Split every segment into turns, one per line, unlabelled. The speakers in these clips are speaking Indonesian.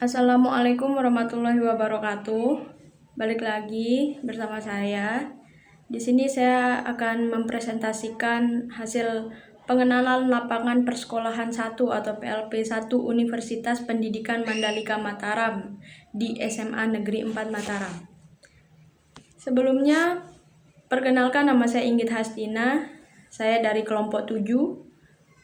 Assalamualaikum warahmatullahi wabarakatuh. Balik lagi bersama saya. Di sini saya akan mempresentasikan hasil pengenalan lapangan persekolahan 1 atau PLP 1 Universitas Pendidikan Mandalika Mataram di SMA Negeri 4 Mataram. Sebelumnya, perkenalkan, nama saya Inggit Hastina. Saya dari kelompok 7.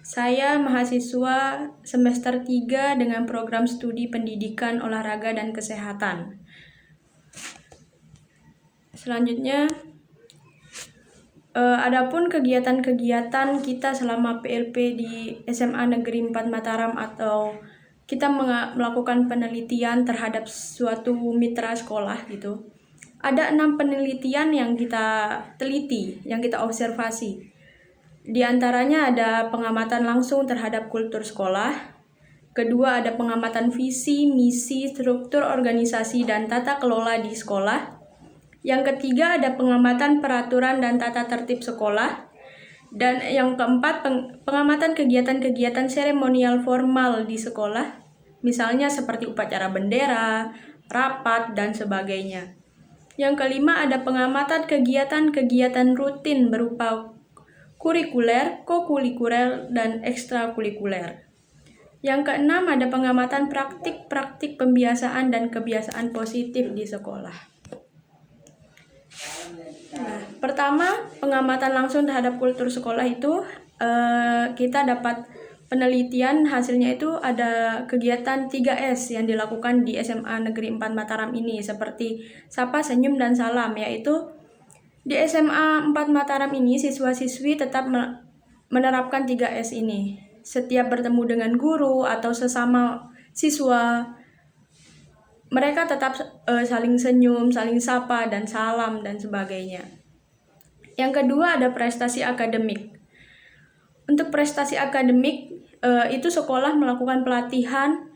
Saya mahasiswa semester 3 dengan program studi pendidikan olahraga dan kesehatan. Selanjutnya, adapun kegiatan-kegiatan kita selama PLP di SMA Negeri 4 Mataram atau kita melakukan penelitian terhadap suatu mitra sekolah gitu. Ada 6 penelitian yang kita teliti, yang kita observasi. Di antaranya ada pengamatan langsung terhadap kultur sekolah. Kedua, ada pengamatan visi, misi, struktur organisasi, dan tata kelola di sekolah. Yang ketiga, ada pengamatan peraturan dan tata tertib sekolah. Dan yang keempat, pengamatan kegiatan-kegiatan seremonial formal di sekolah. Misalnya seperti upacara bendera, rapat, dan sebagainya. Yang kelima, ada pengamatan kegiatan-kegiatan rutin berupa kurikuler, kokurikuler, dan ekstrakurikuler. Yang keenam, ada pengamatan praktik-praktik pembiasaan dan kebiasaan positif di sekolah. Nah, pertama, pengamatan langsung terhadap kultur sekolah itu kita dapat penelitian hasilnya itu ada kegiatan 3S yang dilakukan di SMA Negeri 4 Mataram ini seperti sapa, senyum, dan salam, yaitu di SMA 4 Mataram ini, siswa-siswi tetap menerapkan 3S ini. Setiap bertemu dengan guru atau sesama siswa, mereka tetap saling senyum, saling sapa, dan salam, dan sebagainya. Yang kedua, ada prestasi akademik. Untuk prestasi akademik, itu sekolah melakukan pelatihan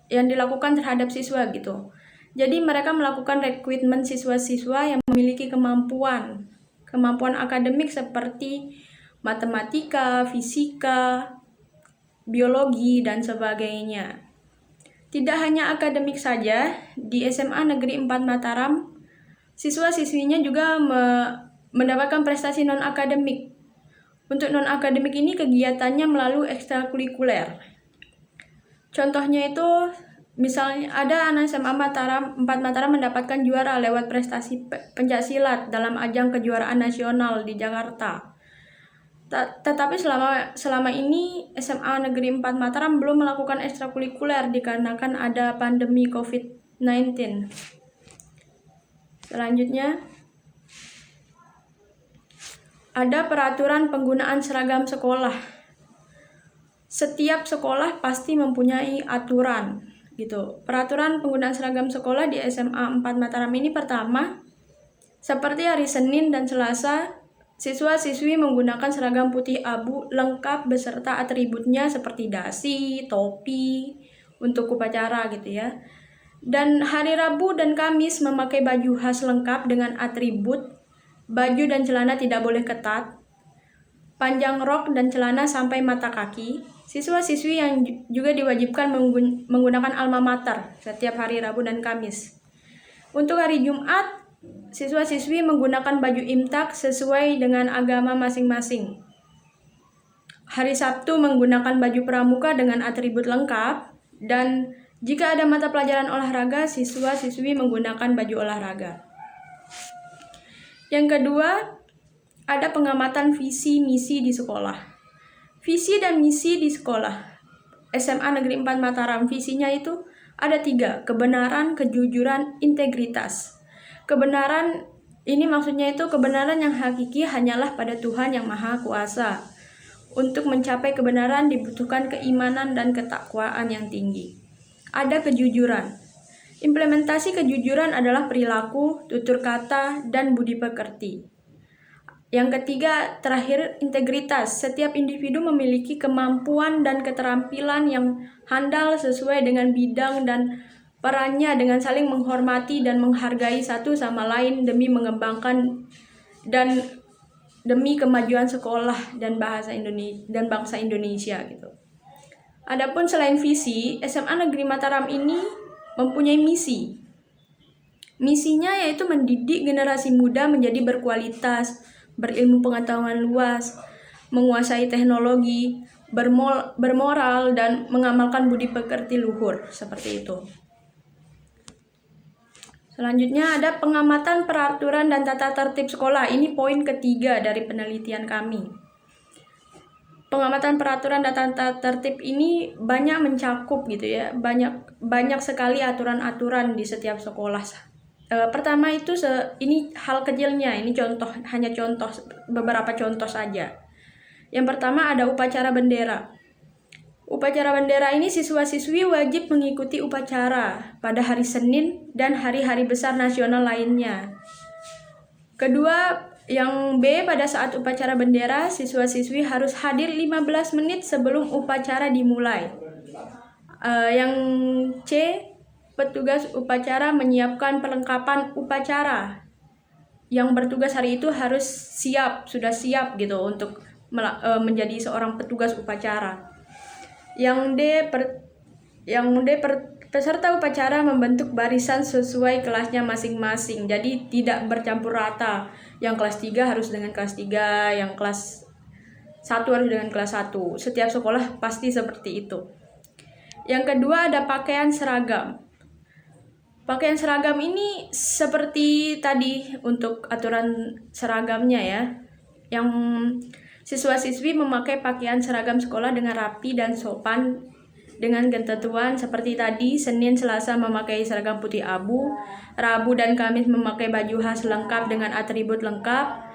yang dilakukan terhadap siswa gitu. Jadi mereka melakukan rekrutmen siswa-siswa yang memiliki kemampuan akademik seperti matematika, fisika, biologi, dan sebagainya. Tidak hanya akademik saja, di SMA Negeri 4 Mataram, siswa-siswinya juga mendapatkan prestasi non-akademik. Untuk non-akademik ini kegiatannya melalui ekstrakurikuler. Contohnya itu, misalnya ada anak SMA 4 Mataram mendapatkan juara lewat prestasi pencaksilat dalam ajang kejuaraan nasional di Jakarta. Tetapi selama ini SMA Negeri 4 Mataram belum melakukan ekstrakurikuler dikarenakan ada pandemi COVID-19. Selanjutnya, ada peraturan penggunaan seragam sekolah. Setiap sekolah pasti mempunyai aturan gitu. Peraturan penggunaan seragam sekolah di SMA 4 Mataram ini pertama, seperti hari Senin dan Selasa, siswa-siswi menggunakan seragam putih abu lengkap beserta atributnya seperti dasi, topi untuk upacara gitu ya. Dan hari Rabu dan Kamis memakai baju khas lengkap dengan atribut. Baju dan celana tidak boleh ketat, panjang rok dan celana sampai mata kaki. Siswa-siswi yang juga diwajibkan menggunakan alma mater setiap hari Rabu dan Kamis. Untuk hari Jumat, siswa-siswi menggunakan baju imtak sesuai dengan agama masing-masing. Hari Sabtu menggunakan baju pramuka dengan atribut lengkap, dan jika ada mata pelajaran olahraga, siswa-siswi menggunakan baju olahraga. Yang kedua, ada pengamatan visi misi di sekolah. Visi dan misi di sekolah SMA Negeri 4 Mataram, visinya itu ada 3, kebenaran, kejujuran, integritas. Kebenaran ini maksudnya itu kebenaran yang hakiki hanyalah pada Tuhan yang Maha Kuasa. Untuk mencapai kebenaran dibutuhkan keimanan dan ketakwaan yang tinggi. Ada kejujuran. Implementasi kejujuran adalah perilaku, tutur kata, dan budi pekerti. Yang ketiga, terakhir, integritas. Setiap individu memiliki kemampuan dan keterampilan yang handal sesuai dengan bidang dan perannya dengan saling menghormati dan menghargai satu sama lain demi mengembangkan dan demi kemajuan sekolah dan bangsa Indonesia gitu. Adapun selain visi, SMA Negeri Mataram ini mempunyai misi. Misinya yaitu mendidik generasi muda menjadi berkualitas, berilmu pengetahuan luas, menguasai teknologi, bermoral, dan mengamalkan budi pekerti luhur, seperti itu. Selanjutnya ada pengamatan peraturan dan tata tertib sekolah. Ini poin ketiga dari penelitian kami. Pengamatan peraturan dan tata tertib ini banyak mencakup gitu ya, banyak sekali aturan-aturan di setiap sekolah. Pertama itu ini hal kecilnya, ini hanya beberapa contoh saja. Yang pertama ada upacara bendera. Upacara bendera ini siswa-siswi wajib mengikuti upacara pada hari Senin dan hari-hari besar nasional lainnya. Kedua, yang B, pada saat upacara bendera, siswa-siswi harus hadir 15 menit sebelum upacara dimulai. Yang C, petugas upacara menyiapkan perlengkapan upacara. Yang bertugas hari itu harus sudah siap gitu untuk menjadi seorang petugas upacara. Yang D, peserta upacara membentuk barisan sesuai kelasnya masing-masing. Jadi tidak bercampur rata. Yang kelas 3 harus dengan kelas 3, yang kelas 1 harus dengan kelas 1. Setiap sekolah pasti seperti itu. Yang kedua ada pakaian seragam. Pakaian seragam ini seperti tadi untuk aturan seragamnya ya. Yang siswa-siswi memakai pakaian seragam sekolah dengan rapi dan sopan dengan ketentuan seperti tadi. Senin, Selasa memakai seragam putih abu, Rabu dan Kamis memakai baju khas lengkap dengan atribut lengkap,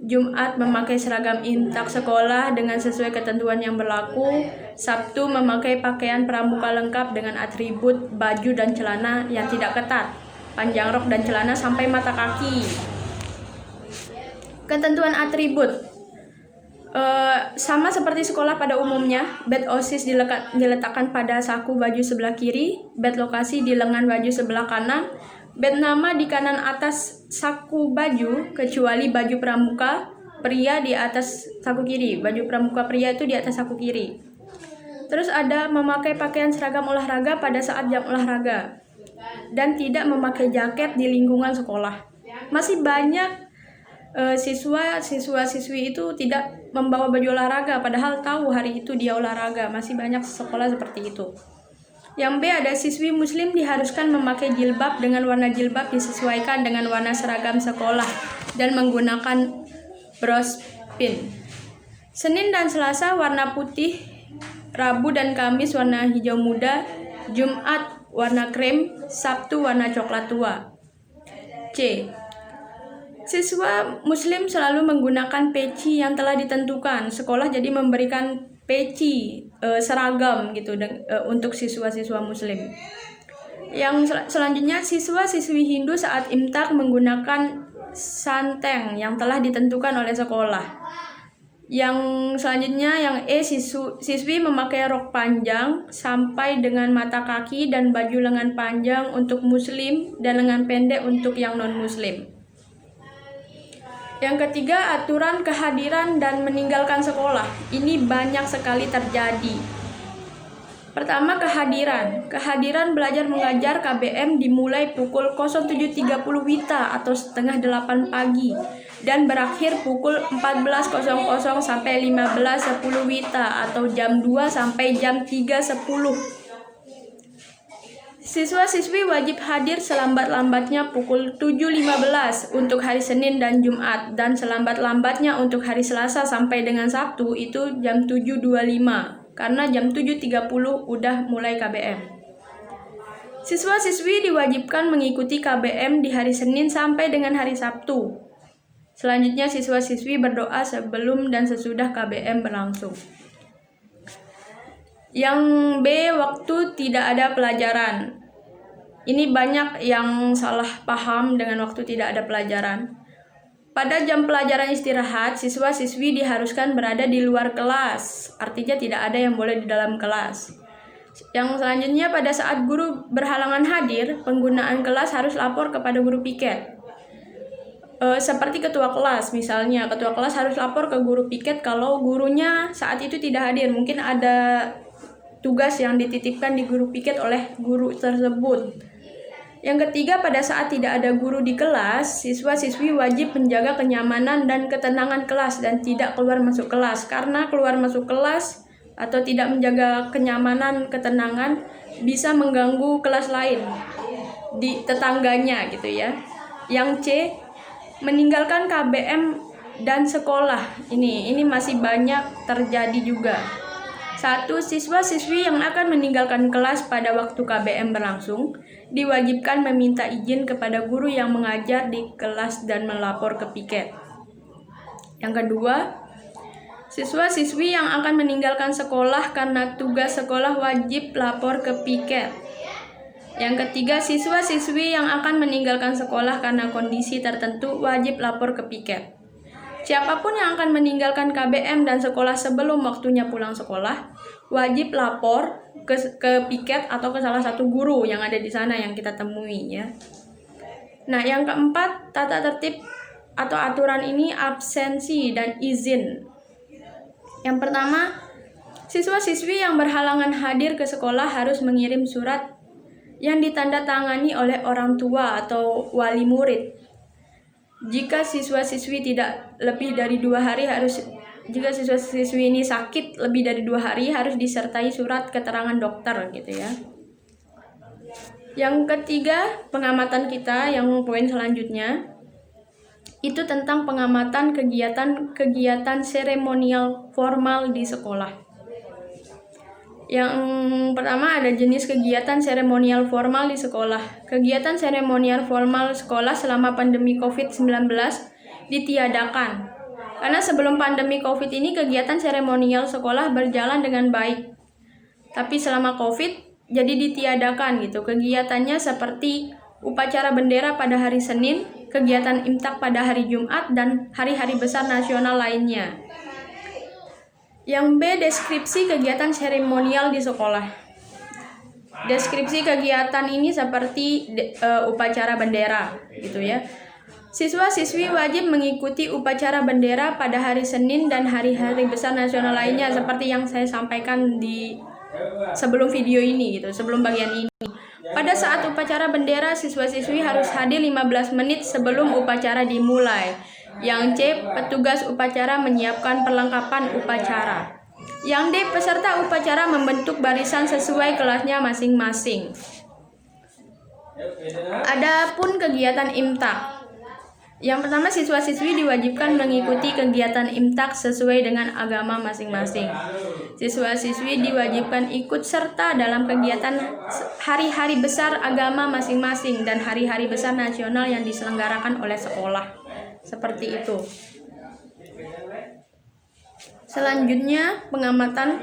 Jumat memakai seragam intak sekolah dengan sesuai ketentuan yang berlaku, Sabtu memakai pakaian pramuka lengkap dengan atribut baju dan celana yang tidak ketat, panjang rok dan celana sampai mata kaki. Ketentuan atribut sama seperti sekolah pada umumnya, bed OSIS diletakkan pada saku baju sebelah kiri, bed lokasi di lengan baju sebelah kanan, bed nama di kanan atas saku baju kecuali baju pramuka pria di atas saku kiri. Baju pramuka pria itu di atas saku kiri. Terus ada memakai pakaian seragam olahraga pada saat jam olahraga dan tidak memakai jaket di lingkungan sekolah. Masih banyak siswa-siswi itu tidak membawa baju olahraga padahal tahu hari itu dia olahraga. Masih banyak sekolah seperti itu. Yang B ada siswi muslim diharuskan memakai jilbab dengan warna jilbab disesuaikan dengan warna seragam sekolah dan menggunakan bros pin. Senin dan Selasa warna putih, Rabu dan Kamis warna hijau muda, Jumat warna krem, Sabtu warna coklat tua. C. Siswa muslim selalu menggunakan peci yang telah ditentukan. Sekolah jadi memberikan peci seragam gitu untuk siswa-siswa muslim. Yang selanjutnya siswa-siswi Hindu saat imtak menggunakan santeng yang telah ditentukan oleh sekolah. Yang selanjutnya yang E, siswi memakai rok panjang sampai dengan mata kaki dan baju lengan panjang untuk muslim dan lengan pendek untuk yang non-muslim. Yang ketiga, aturan kehadiran dan meninggalkan sekolah. Ini banyak sekali terjadi. Pertama, kehadiran. Kehadiran belajar mengajar KBM dimulai pukul 07.30 WITA atau setengah 8 pagi dan berakhir pukul 14.00 sampai 15.10 WITA atau jam 2 sampai jam 3.10. Siswa-siswi wajib hadir selambat-lambatnya pukul 7.15 untuk hari Senin dan Jumat dan selambat-lambatnya untuk hari Selasa sampai dengan Sabtu itu jam 7.25 karena jam 7.30 udah mulai KBM. Siswa-siswi diwajibkan mengikuti KBM di hari Senin sampai dengan hari Sabtu. Selanjutnya siswa-siswi berdoa sebelum dan sesudah KBM berlangsung. Yang B, waktu tidak ada pelajaran. Ini banyak yang salah paham dengan waktu tidak ada pelajaran. Pada jam pelajaran istirahat, siswa-siswi diharuskan berada di luar kelas. Artinya tidak ada yang boleh di dalam kelas. Yang selanjutnya pada saat guru berhalangan hadir, penggunaan kelas harus lapor kepada guru piket. Seperti ketua kelas misalnya, ketua kelas harus lapor ke guru piket kalau gurunya saat itu tidak hadir. Mungkin ada tugas yang dititipkan di guru piket oleh guru tersebut. Yang ketiga, pada saat tidak ada guru di kelas, siswa-siswi wajib menjaga kenyamanan dan ketenangan kelas dan tidak keluar masuk kelas. Karena keluar masuk kelas atau tidak menjaga kenyamanan, ketenangan bisa mengganggu kelas lain di tetangganya gitu ya. Yang C, meninggalkan KBM dan sekolah. Ini masih banyak terjadi juga. 1. Siswa-siswi yang akan meninggalkan kelas pada waktu KBM berlangsung diwajibkan meminta izin kepada guru yang mengajar di kelas dan melapor ke piket. Yang kedua, siswa-siswi yang akan meninggalkan sekolah karena tugas sekolah wajib lapor ke piket. Yang ketiga, siswa-siswi yang akan meninggalkan sekolah karena kondisi tertentu wajib lapor ke piket. Siapapun yang akan meninggalkan KBM dan sekolah sebelum waktunya pulang sekolah, wajib lapor ke piket atau ke salah satu guru yang ada di sana yang kita temui ya. Nah, yang keempat, tata tertib atau aturan ini absensi dan izin. Yang pertama, siswa-siswi yang berhalangan hadir ke sekolah harus mengirim surat yang ditandatangani oleh orang tua atau wali murid. Jika siswa-siswi tidak lebih dari 2 hari jika siswa-siswi ini sakit lebih dari 2 hari harus disertai surat keterangan dokter gitu ya. Yang ketiga, pengamatan kita yang poin selanjutnya itu tentang pengamatan kegiatan seremonial formal di sekolah. Yang pertama ada jenis kegiatan seremonial formal di sekolah. Kegiatan seremonial formal sekolah selama pandemi COVID-19 ditiadakan. Karena sebelum pandemi COVID ini kegiatan seremonial sekolah berjalan dengan baik. Tapi selama COVID jadi ditiadakan gitu. Kegiatannya seperti upacara bendera pada hari Senin, kegiatan imtak pada hari Jumat, dan hari-hari besar nasional lainnya. Yang B, deskripsi kegiatan seremonial di sekolah. Deskripsi kegiatan ini seperti upacara bendera gitu ya. Siswa-siswi wajib mengikuti upacara bendera pada hari Senin dan hari-hari besar nasional lainnya seperti yang saya sampaikan di sebelum video ini gitu, sebelum bagian ini. Pada saat upacara bendera, siswa-siswi harus hadir 15 menit sebelum upacara dimulai. Yang C, petugas upacara menyiapkan perlengkapan upacara. Yang D, peserta upacara membentuk barisan sesuai kelasnya masing-masing. Adapun kegiatan imtak. Yang pertama, siswa-siswi diwajibkan mengikuti kegiatan imtak sesuai dengan agama masing-masing. Siswa-siswi diwajibkan ikut serta dalam kegiatan hari-hari besar agama masing-masing dan hari-hari besar nasional yang diselenggarakan oleh sekolah. Seperti itu. Selanjutnya, pengamatan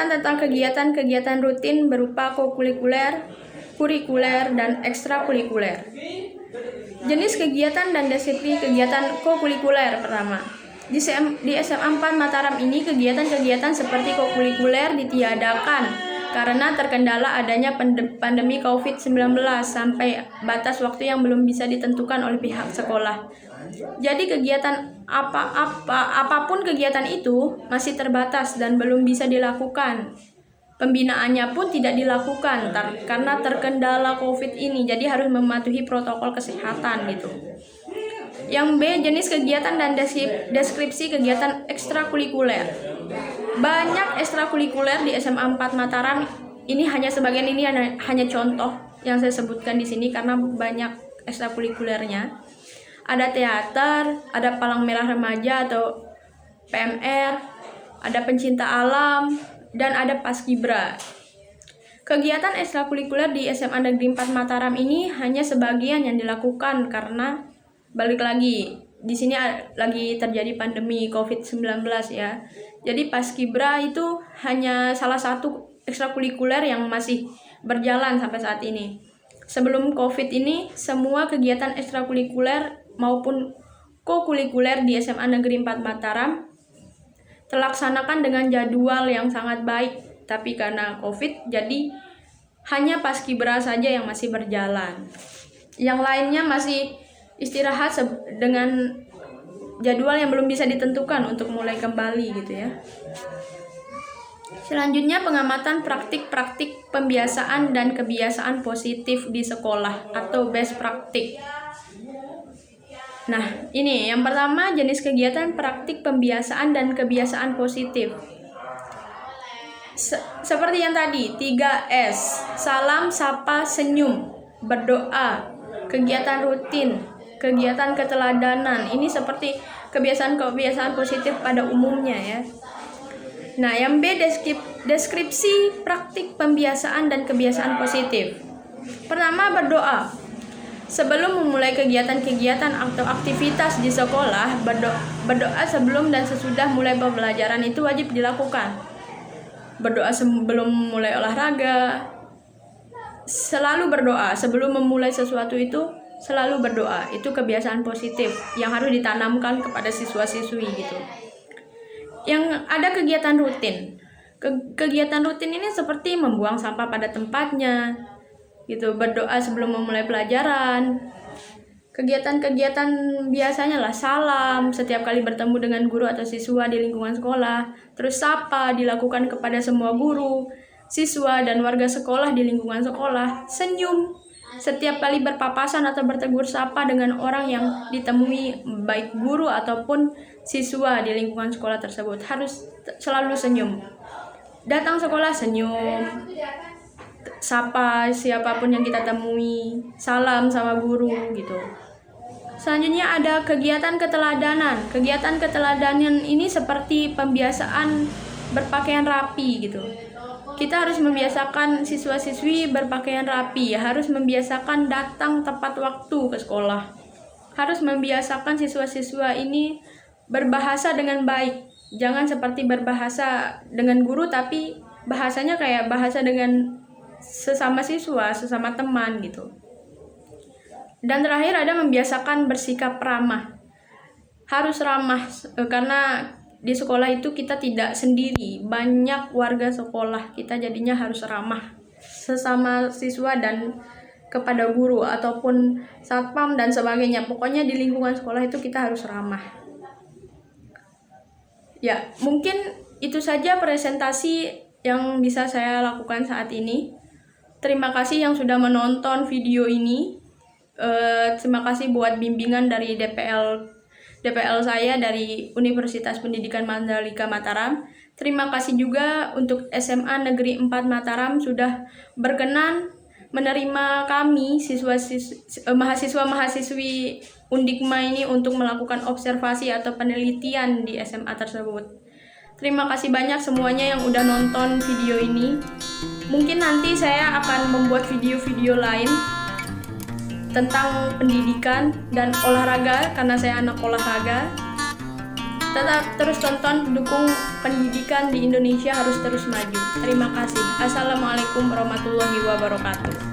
tentang kegiatan-kegiatan rutin berupa kokurikuler, kurikuler, dan ekstrakurikuler. Jenis kegiatan dan deskripsi kegiatan kokurikuler pertama. Di SMA 4 Mataram ini kegiatan-kegiatan seperti kokurikuler ditiadakan karena terkendala adanya pandemi COVID-19 sampai batas waktu yang belum bisa ditentukan oleh pihak sekolah. Jadi kegiatan apapun kegiatan itu masih terbatas dan belum bisa dilakukan. Pembinaannya pun tidak dilakukan karena terkendala COVID ini, jadi harus mematuhi protokol kesehatan gitu. Yang B, jenis kegiatan dan deskripsi kegiatan ekstrakurikuler. Banyak ekstrakurikuler di SMA 4 Mataram. Ini hanya sebagian, ini hanya contoh yang saya sebutkan di sini karena banyak ekstrakurikulernya. Ada teater, ada palang merah remaja atau PMR, ada pencinta alam, dan ada paskibra. Kegiatan ekstrakurikuler di SMA Negeri 4 Mataram ini hanya sebagian yang dilakukan karena balik lagi di sini lagi terjadi pandemi COVID-19 ya. Jadi paskibra itu hanya salah satu ekstrakurikuler yang masih berjalan sampai saat ini. Sebelum COVID ini semua kegiatan ekstrakurikuler maupun kokurikuler di SMA Negeri 4 Mataram terlaksanakan dengan jadwal yang sangat baik, tapi karena COVID jadi hanya paskibra saja yang masih berjalan. Yang lainnya masih istirahat dengan jadwal yang belum bisa ditentukan untuk mulai kembali gitu ya. Selanjutnya pengamatan praktik-praktik pembiasaan dan kebiasaan positif di sekolah atau best practice. Nah, ini yang pertama jenis kegiatan praktik pembiasaan dan kebiasaan positif. Seperti yang tadi, 3S, salam, sapa, senyum, berdoa, kegiatan rutin, kegiatan keteladanan. Ini seperti kebiasaan-kebiasaan positif pada umumnya ya. Nah, yang B, deskripsi praktik pembiasaan dan kebiasaan positif. Pertama, berdoa. Sebelum memulai kegiatan-kegiatan atau aktivitas di sekolah, berdoa sebelum dan sesudah mulai pembelajaran itu wajib dilakukan. Berdoa sebelum mulai olahraga, selalu berdoa. Sebelum memulai sesuatu itu, selalu berdoa. Itu kebiasaan positif yang harus ditanamkan kepada siswa-siswi gitu. Yang ada kegiatan rutin. Kegiatan rutin ini seperti membuang sampah pada tempatnya, gitu, berdoa sebelum memulai pelajaran. Kegiatan-kegiatan biasanya lah salam setiap kali bertemu dengan guru atau siswa di lingkungan sekolah. Terus sapa dilakukan kepada semua guru, siswa, dan warga sekolah di lingkungan sekolah. Senyum setiap kali berpapasan atau bertegur sapa dengan orang yang ditemui, baik guru ataupun siswa di lingkungan sekolah tersebut. Harus selalu senyum. Datang sekolah senyum, sapa siapapun yang kita temui, salam sama guru gitu. Selanjutnya ada kegiatan keteladanan. Kegiatan keteladanan ini seperti pembiasaan berpakaian rapi gitu. Kita harus membiasakan siswa-siswi berpakaian rapi, harus membiasakan datang tepat waktu ke sekolah. Harus membiasakan siswa-siswa ini berbahasa dengan baik. Jangan seperti berbahasa dengan guru tapi bahasanya kayak bahasa dengan sesama siswa, sesama teman gitu. Dan terakhir ada membiasakan bersikap ramah. Harus ramah karena di sekolah itu kita tidak sendiri, banyak warga sekolah. Kita jadinya harus ramah sesama siswa dan kepada guru ataupun satpam dan sebagainya. Pokoknya di lingkungan sekolah itu kita harus ramah. Ya, mungkin itu saja presentasi yang bisa saya lakukan saat ini. Terima kasih yang sudah menonton video ini. Terima kasih buat bimbingan dari DPL saya dari Universitas Pendidikan Mandalika Mataram. Terima kasih juga untuk SMA Negeri 4 Mataram sudah berkenan menerima kami mahasiswa-mahasiswi Undikma ini untuk melakukan observasi atau penelitian di SMA tersebut. Terima kasih banyak semuanya yang udah nonton video ini. Mungkin nanti saya akan membuat video-video lain tentang pendidikan dan olahraga karena saya anak olahraga. Tetap terus tonton, dukung pendidikan di Indonesia harus terus maju. Terima kasih. Assalamualaikum warahmatullahi wabarakatuh.